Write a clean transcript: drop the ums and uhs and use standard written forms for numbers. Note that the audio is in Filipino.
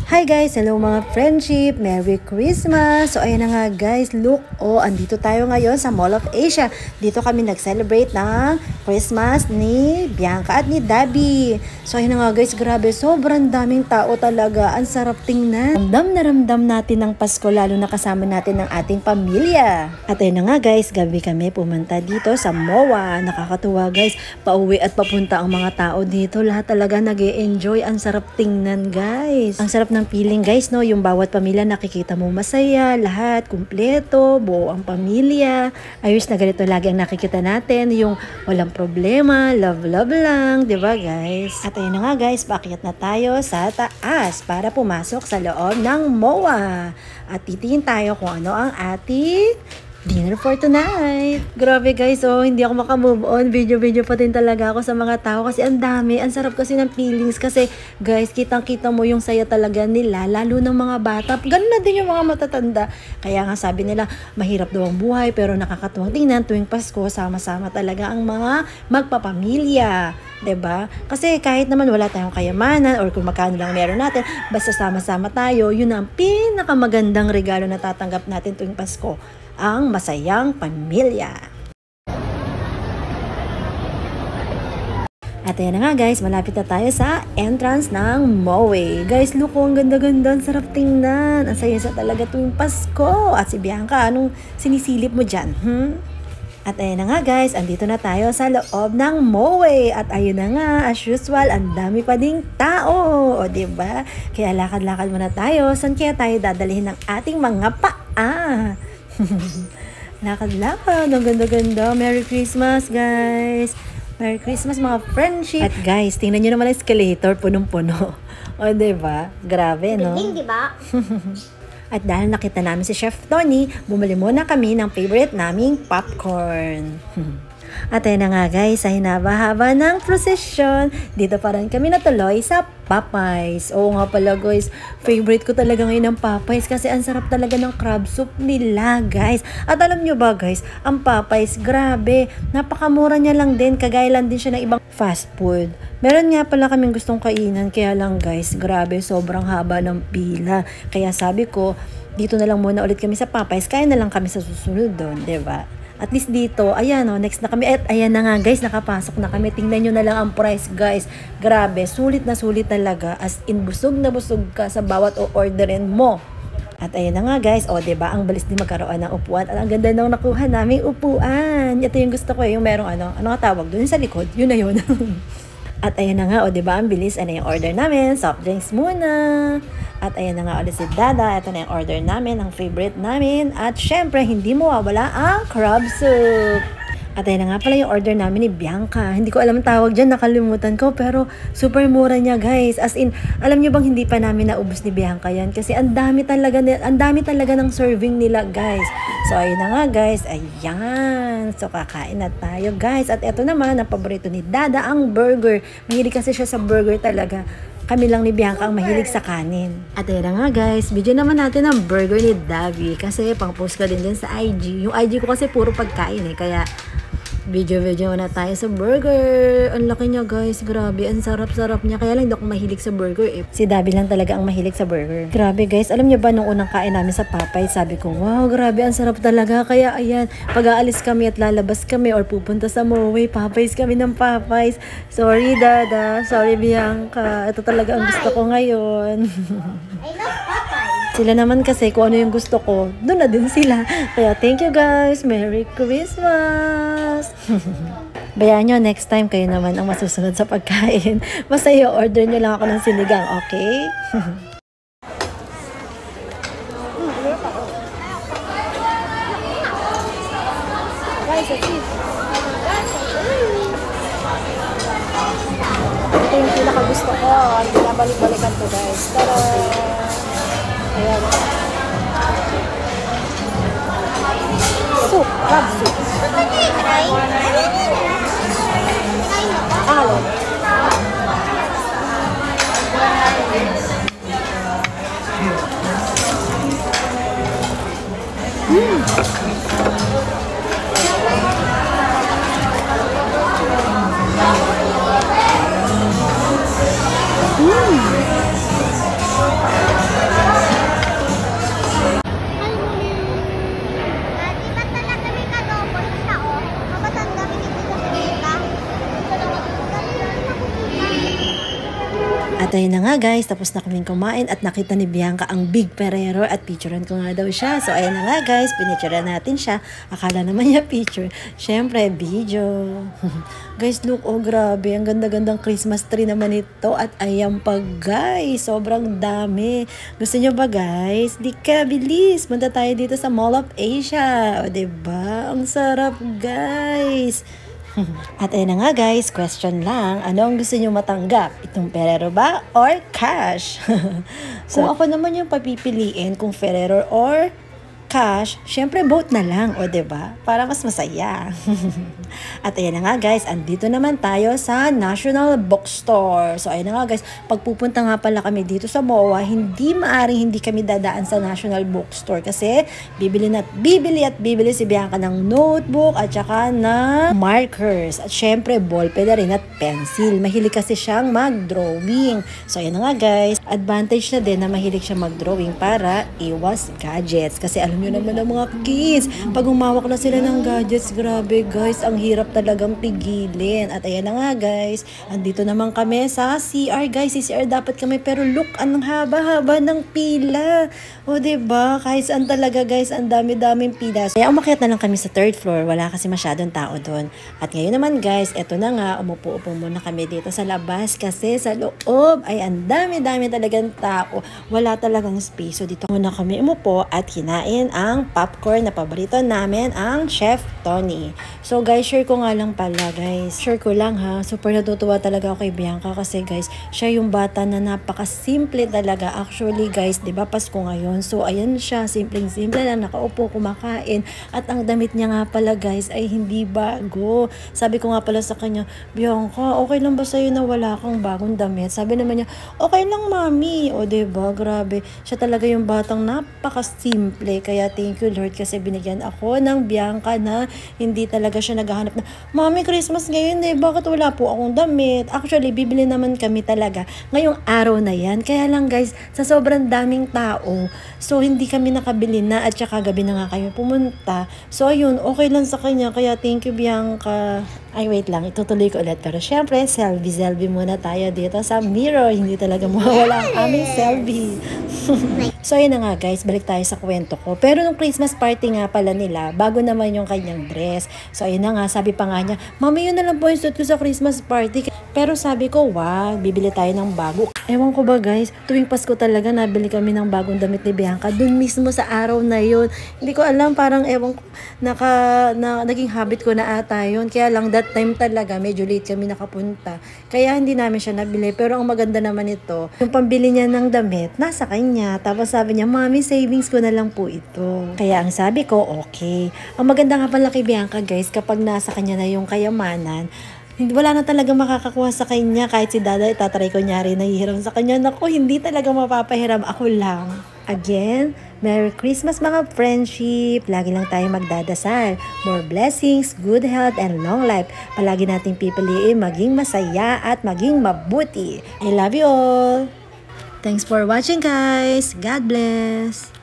Hi guys! Hello mga friendship! Merry Christmas! So ayan na nga guys, look! Andito tayo ngayon sa Mall of Asia. Dito kami nag-celebrate ng Christmas ni Bianca at ni Dabi. So ayan na nga guys, grabe, sobrang daming tao talaga. Ang sarap tingnan. Ramdam na ramdam natin ng Pasko, lalo na kasama natin ng ating pamilya. At ayan na nga guys, gabi kami pumunta dito sa MOA. Nakakatuwa guys, pauwi at papunta ang mga tao dito. Lahat talaga nag-e-enjoy. Ang sarap tingnan guys. Ang sarap ng feeling guys, no? Yung bawat pamilya nakikita mo masaya, lahat, kumpleto, buo ang pamilya. Ayos na ganito lagi ang nakikita natin, yung walang problema, love lang, di ba guys? At ayun na nga guys, paakyat na tayo sa taas para pumasok sa loob ng MOA. At titingin tayo kung ano ang ating dinner for tonight. Grabe guys, hindi ako makamove on. Video pa din talaga ako sa mga tao kasi ang dami. Ang sarap kasi ng feelings kasi guys, kitang-kita mo yung saya talaga nila, lalo ng mga bata. Ganun na din yung mga matatanda. Kaya nga sabi nila, mahirap daw ang buhay pero nakakatuwang tingnan tuwing Pasko, sama-sama talaga ang mga magpapamilya. 'Di ba? Kasi kahit naman wala tayong kayamanan or kung magkano lang meron natin, basta sama-sama tayo, yun ang pinakamagandang regalo na tatanggap natin tuwing Pasko. Ang masayang pamilya. At ayan na nga guys, malapit na tayo sa entrance ng MOA. Guys, look, ang ganda-ganda, ang sarap tingnan. Ang saya talaga tuwing Pasko. At si Bianca, anong sinisilip mo dyan? At ayan na nga guys, andito na tayo sa loob ng MOA. At ayun na nga, as usual, ang dami pa ding tao. O diba? Kaya lakad-lakad muna tayo. Saan kaya tayo dadalhin ng ating mga paa? Lakad-lakad, ang ganda-ganda. Merry Christmas guys. Merry Christmas mga friendship. At guys, tingnan nyo naman ang escalator, punong-puno. O diba? Grabe, no? Bigling, diba? At dahil nakita namin si Chef Tony, bumili muna kami ng favorite naming popcorn. At ayun na nga guys, sa hinaba-haba ng procession, dito pa rin kami natuloy sa Popeyes. Oo nga pala guys, favorite ko talaga ngayon ng Popeyes kasi ang sarap talaga ng crab soup nila guys. At alam nyo ba guys, ang Popeyes, grabe, napakamura niya lang din, kagaya lang din siya ng ibang fast food. Meron nga pala kaming gustong kainan, kaya lang guys, grabe, sobrang haba ng pila. Kaya sabi ko, dito na lang muna ulit kami sa Popeyes, kaya na lang kami sa susunod doon, diba? At least dito, ayan next na kami. At ayan na nga guys, nakapasok na kami. Tingnan nyo na lang ang price guys. Grabe, sulit na sulit talaga. As in, busog na busog ka sa bawat o-orderin mo. At ayan na nga guys, diba, ang balis din magkaroon ng upuan. At ang ganda nang nakuha naming upuan. Ito yung gusto ko yung merong ano nga tawag doon sa likod. Yun na yun. At ayan na nga, diba, ang bilis. Ano yung order namin? Soft drinks muna. At ayan na nga ulit si Dada. Ito na yung order namin, ang favorite namin. At syempre, hindi mawawala ang crab soup. At ayan na nga pala yung order namin ni Bianca. Hindi ko alam ang tawag dyan, nakalimutan ko. Pero super mura niya guys. As in, alam nyo bang hindi pa namin naubos ni Bianca yan? Kasi ang dami talaga ng serving nila guys. So ayun na nga guys, ayan. So kakain na tayo guys. At ito naman, ang paborito ni Dada, ang burger. Mahilig kasi siya sa burger talaga. Kami lang ni Bianca ang mahilig sa kanin. At ayan na nga guys, video naman natin ang burger ni Davi. Kasi pang post ko din sa IG. Yung IG ko kasi puro pagkain kaya video na tayo sa burger. Ang laki niya guys, grabe, ang sarap-sarap niya. Kaya lang hindi ako mahilig sa burger Si Dabi lang talaga ang mahilig sa burger. Grabe guys, alam niyo ba nung unang kain namin sa Popeyes, sabi ko, wow, grabe, ang sarap talaga. Kaya ayan, pag aalis kami at lalabas kami or pupunta sa MOA, Popeyes kami ng Popeyes. Sorry Dada, sorry Bianca. Ito talaga ang gusto ko ngayon. I love Popeyes. Sila naman kasi kung ano yung gusto ko, doon na din sila. Kaya thank you guys. Merry Christmas! Bayaan nyo, next time kayo naman ang masusunod sa pagkain. Basta i-order nyo lang ako ng sinigang, okay? Guys, ito yung pinaka-gusto ko. Ang binabalik-balikan to guys. Tara! Ayan. Soup, crab soup. Alon. At ayun na nga guys, tapos na kaming kumain at nakita ni Bianca ang Big Ferrero at picturean ko nga daw siya. So ayun na nga guys, pinicturean natin siya. Akala naman niya picture. Syempre, video. Guys, look, oh grabe, ang ganda-gandang Christmas tree naman ito. At ayan pa guys, sobrang dami. Gusto nyo ba guys? Di ka, bilis. Punta tayo dito sa Mall of Asia. O diba? Ang sarap guys. At ayun na nga guys, question lang, ano ang gusto nyo matanggap? Itong Ferrero ba or cash? So, kung ako naman yung papipiliin kung Ferrero or cash, syempre both na lang, o diba? Para mas masaya. At ayan na nga guys, andito naman tayo sa National Bookstore. So ayan na nga guys, pagpupunta nga pala kami dito sa MOA, hindi kami dadaan sa National Bookstore kasi bibili si Bianca ng notebook at saka na markers. At syempre ballpen na rin at pencil. Mahilig kasi siyang mag-drawing. So ayan na nga guys, advantage na din na mahilig siya mag-drawing para iwas gadgets. Kasi alam nyo naman ang mga kids, pag umawak na sila ng gadgets, grabe guys, ang hirap talagang pigilin. At ayan na nga guys, andito naman kami sa CR guys. Si CR dapat kami, pero look, ang haba-haba ng pila. O diba, kahit saan talaga guys, ang dami-daming pila. Kaya umakyat na lang kami sa 3rd floor, wala kasi masyadong tao doon. At ngayon naman guys, eto na nga, umupo-upo muna kami dito sa labas kasi sa loob ay ang dami-dami talagang tao. Wala talagang space. So dito muna kami umupo at kinain ang popcorn na paborito namin, ang Chef Tony. So guys, share ko nga lang pala guys. Share ko lang ha. Super natutuwa talaga ako kay Bianca kasi guys, siya yung bata na napaka-simple talaga. Actually guys, 'di ba Pasko ngayon? So ayan siya, simpleng-simple lang nakaupo kumakain at ang damit niya nga pala guys ay hindi bago. Sabi ko nga pala sa kanya, Bianca, okay lang ba sa'yo na wala kang bagong damit? Sabi naman niya, okay lang mami. O 'di ba? Grabe. Siya talaga yung batang napaka-simple. Kaya thank you Lord kasi binigyan ako ng Bianca na hindi talaga siya naghahanap na, Mami, Christmas ngayon eh, bakit wala po akong damit? Actually, bibili naman kami talaga ngayong araw na yan. Kaya lang guys, sa sobrang daming tao, so hindi kami nakabili na at saka gabi na nga kami pumunta. So ayun, okay lang sa kanya. Kaya thank you Bianca. Ay wait lang, itutuloy ko ulit. Pero syempre, selfie muna tayo dito sa mirror. Hindi talaga mawawala ang aming selfie. So ayun na nga guys, balik tayo sa kwento ko. Pero nung Christmas party nga pala nila, bago naman yung kanyang dress. So ayun na nga, sabi pa nga niya, Mami, yun na lang po yung suit ko sa Christmas party. Pero sabi ko, wag, bibili tayo ng bago. Ewan ko ba guys, tuwing Pasko talaga nabili kami ng bagong damit ni Bianca. Dun mismo sa araw na yun. Hindi ko alam, parang ewan ko, naging habit ko na ata yun. Kaya lang that time talaga, medyo late kami nakapunta. Kaya hindi namin siya nabili. Pero ang maganda naman ito, yung pambili niya ng damit, nasa kanya. Tapos sabi niya, Mami, savings ko na lang po ito. Kaya ang sabi ko, okay. Ang maganda nga pala kay Bianca guys, kapag nasa kanya na yung kayamanan, wala na talaga makakakuha sa kanya. Kahit si Dada, itatry ko niya rin, nahihiram sa kanya. Naku, hindi talaga mapapahiram. Ako lang. Again, Merry Christmas mga friendship. Lagi lang tayo magdadasal. More blessings, good health, and long life. Palagi nating pipiliin maging masaya at maging mabuti. I love you all. Thanks for watching guys. God bless.